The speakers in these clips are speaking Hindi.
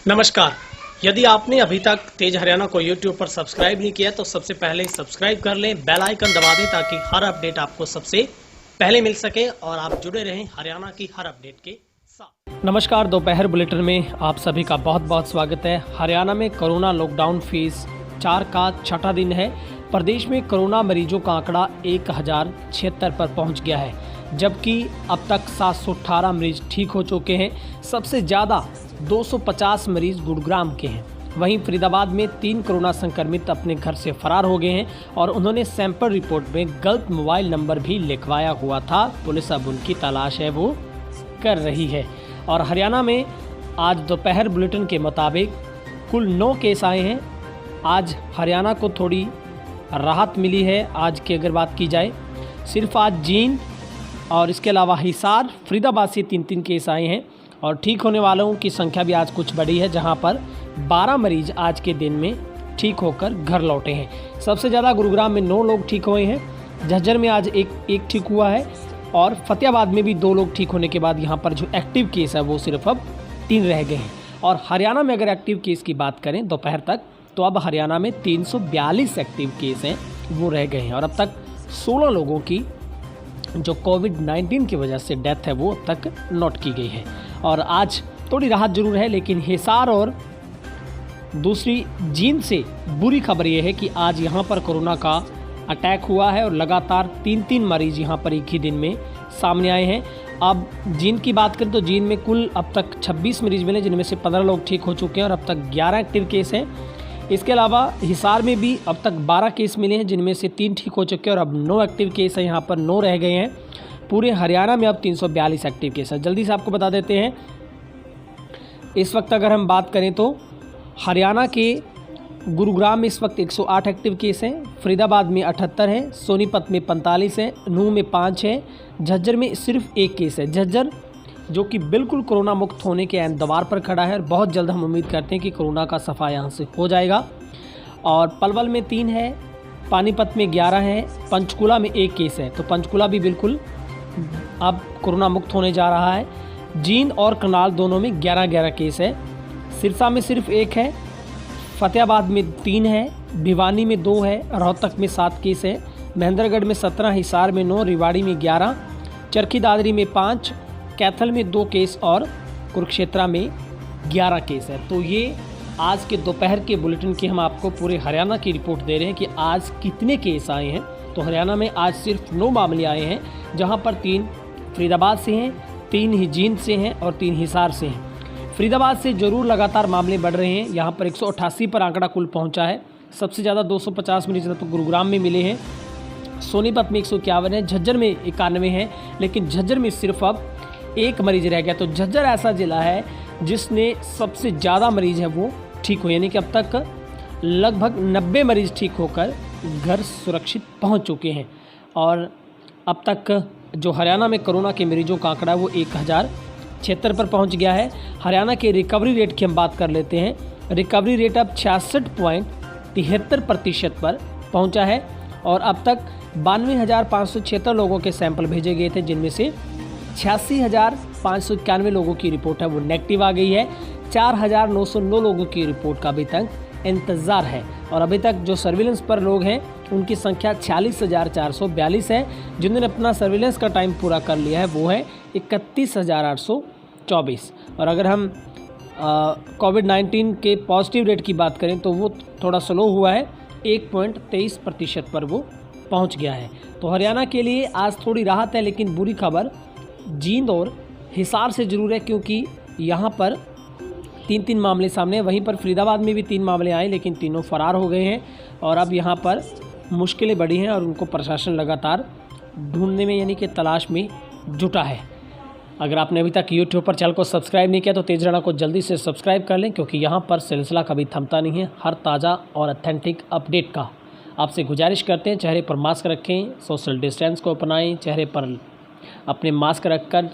नमस्कार। यदि आपने अभी तक तेज हरियाणा को YouTube पर सब्सक्राइब नहीं किया तो सबसे पहले सब्सक्राइब कर लें, बेल आइकन दबा दें ताकि हर अपडेट आपको सबसे पहले मिल सके और आप जुड़े रहें हरियाणा की हर अपडेट के साथ। नमस्कार, दोपहर बुलेटिन में आप सभी का बहुत बहुत स्वागत है। हरियाणा में कोरोना लॉकडाउन फेज 4 का छठा दिन है। प्रदेश में कोरोना मरीजों का आंकड़ा 1076 पर पहुंच गया है, जबकि अब तक 718 मरीज ठीक हो चुके हैं। सबसे ज़्यादा 250 मरीज गुरुग्राम के हैं। वहीं फरीदाबाद में 3 कोरोना संक्रमित अपने घर से फरार हो गए हैं और उन्होंने सैंपल रिपोर्ट में गलत मोबाइल नंबर भी लिखवाया हुआ था। पुलिस अब उनकी तलाश है वो कर रही है। और हरियाणा में आज दोपहर बुलेटिन के मुताबिक कुल 9 केस आए हैं। आज हरियाणा को थोड़ी राहत मिली है। आज की अगर बात की जाए, सिर्फ आज जींद और इसके अलावा हिसार, फरीदाबाद से 3-3 केस आए हैं और ठीक होने वालों की संख्या भी आज कुछ बढ़ी है, जहां पर 12 मरीज आज के दिन में ठीक होकर घर लौटे हैं। सबसे ज़्यादा गुरुग्राम में 9 लोग ठीक हुए हैं। झज्जर में आज एक ठीक हुआ है और फतेहाबाद में भी 2 लोग ठीक होने के बाद यहाँ पर जो एक्टिव केस है वो सिर्फ अब 3 रह गए हैं। और हरियाणा में अगर एक्टिव केस की बात करें दोपहर तक, तो अब हरियाणा में 342 एक्टिव केस हैं वो रह गए हैं और अब तक 16 लोगों की जो कोविड-19 की वजह से डेथ है वो अब तक नोट की गई है। और आज थोड़ी राहत जरूर है, लेकिन हिसार और दूसरी जींद से बुरी खबर ये है कि आज यहाँ पर कोरोना का अटैक हुआ है और लगातार 3-3 मरीज यहाँ पर एक ही दिन में सामने आए हैं। अब जींद की बात करें तो जींद में कुल अब तक 26 मरीज मिले, जिनमें से 15 लोग ठीक हो चुके हैं और अब तक 11 एक्टिव केस हैं। इसके अलावा हिसार में भी अब तक 12 केस मिले हैं, जिनमें से 3 ठीक हो चुके हैं और अब 9 एक्टिव केस हैं। यहाँ पर 9 रह गए हैं। पूरे हरियाणा में अब 342 एक्टिव केस हैं। जल्दी से आपको बता देते हैं, इस वक्त अगर हम बात करें तो हरियाणा के गुरुग्राम में इस वक्त 108 एक्टिव केस हैं, फरीदाबाद में 78 हैं, सोनीपत में 45 हैं, नूंह में 5 हैं, झज्जर में सिर्फ 1 केस है। झज्जर जो कि बिल्कुल कोरोना मुक्त होने के ऐन द्वार पर खड़ा है और बहुत जल्द हम उम्मीद करते हैं कि कोरोना का सफा यहाँ से हो जाएगा। और पलवल में 3 है, पानीपत में 11 है, पंचकुला में 1 केस है। तो पंचकुला भी बिल्कुल अब कोरोना मुक्त होने जा रहा है। जींद और करनाल दोनों में 11-11 केस है। सिरसा में सिर्फ 1 है, फतेहाबाद में 3 है, भिवानी में 2 है, रोहतक में 7 केस है, महेंद्रगढ़ में 17, हिसार में 9, रेवाड़ी में 11, चरखी दादरी में 5, कैथल में 2 केस और कुरुक्षेत्रा में 11 केस है। तो ये आज के दोपहर के बुलेटिन की हम आपको पूरे हरियाणा की रिपोर्ट दे रहे हैं कि आज कितने केस आए हैं। तो हरियाणा में आज सिर्फ 9 मामले आए हैं, जहां पर 3 फरीदाबाद से हैं, 3 ही जींद से हैं और 3 हिसार से हैं। फरीदाबाद से जरूर लगातार मामले बढ़ रहे हैं। यहाँ पर 188 पर आंकड़ा कुल पहुँचा है। सबसे ज़्यादा 250 मरीज तो गुरुग्राम में मिले हैं, सोनीपत में 151 है, झज्जर में 91 है, लेकिन झज्जर में सिर्फ अब 1 मरीज रह गया। तो झज्जर ऐसा ज़िला है जिसने सबसे ज़्यादा मरीज है वो ठीक हुए, यानी कि अब तक लगभग 90 मरीज ठीक होकर घर सुरक्षित पहुंच चुके हैं। और अब तक जो हरियाणा में कोरोना के मरीजों का आंकड़ा वो 1076 पर पहुंच गया है। हरियाणा के रिकवरी रेट की हम बात कर लेते हैं। रिकवरी रेट अब 66.73% पर पहुंचा है और अब तक 92,576 लोगों के सैंपल भेजे गए थे, जिनमें से 86,591 लोगों की रिपोर्ट है वो नेगेटिव आ गई है। 4,909 लोगों की रिपोर्ट का अभी तक इंतज़ार है और अभी तक जो सर्विलेंस पर लोग हैं उनकी संख्या 46,442 है। जिन्होंने अपना सर्विलेंस का टाइम पूरा कर लिया है वो है 31,824। और अगर हम कोविड-19 के पॉजिटिव रेट की बात करें तो वो थोड़ा स्लो हुआ है, 1.23% पर वो पहुंच गया है। तो हरियाणा के लिए आज थोड़ी राहत है, लेकिन बुरी खबर जींद और हिसार से ज़रूर है, क्योंकि यहाँ पर 3-3 मामले सामने। वहीं पर फरीदाबाद में भी 3 मामले आए, लेकिन तीनों फरार हो गए हैं और अब यहाँ पर मुश्किलें बढ़ी हैं और उनको प्रशासन लगातार ढूंढने में यानी कि तलाश में जुटा है। अगर आपने अभी तक YouTube पर चैनल को सब्सक्राइब नहीं किया तो तेज हरियाणा को जल्दी से सब्सक्राइब कर लें, क्योंकि यहाँ पर सिलसिला कभी थमता नहीं है। हर ताज़ा और ऑथेंटिक अपडेट का आपसे गुजारिश करते हैं, चेहरे पर मास्क रखें, सोशल डिस्टेंस को अपनाएं, चेहरे पर अपने मास्क रखकर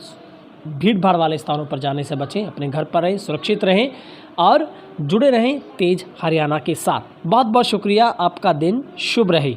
भीड़ भाड़ वाले स्थानों पर जाने से बचें, अपने घर पर रहें, सुरक्षित रहें और जुड़े रहें तेज हरियाणा के साथ। बहुत बहुत शुक्रिया, आपका दिन शुभ रहे।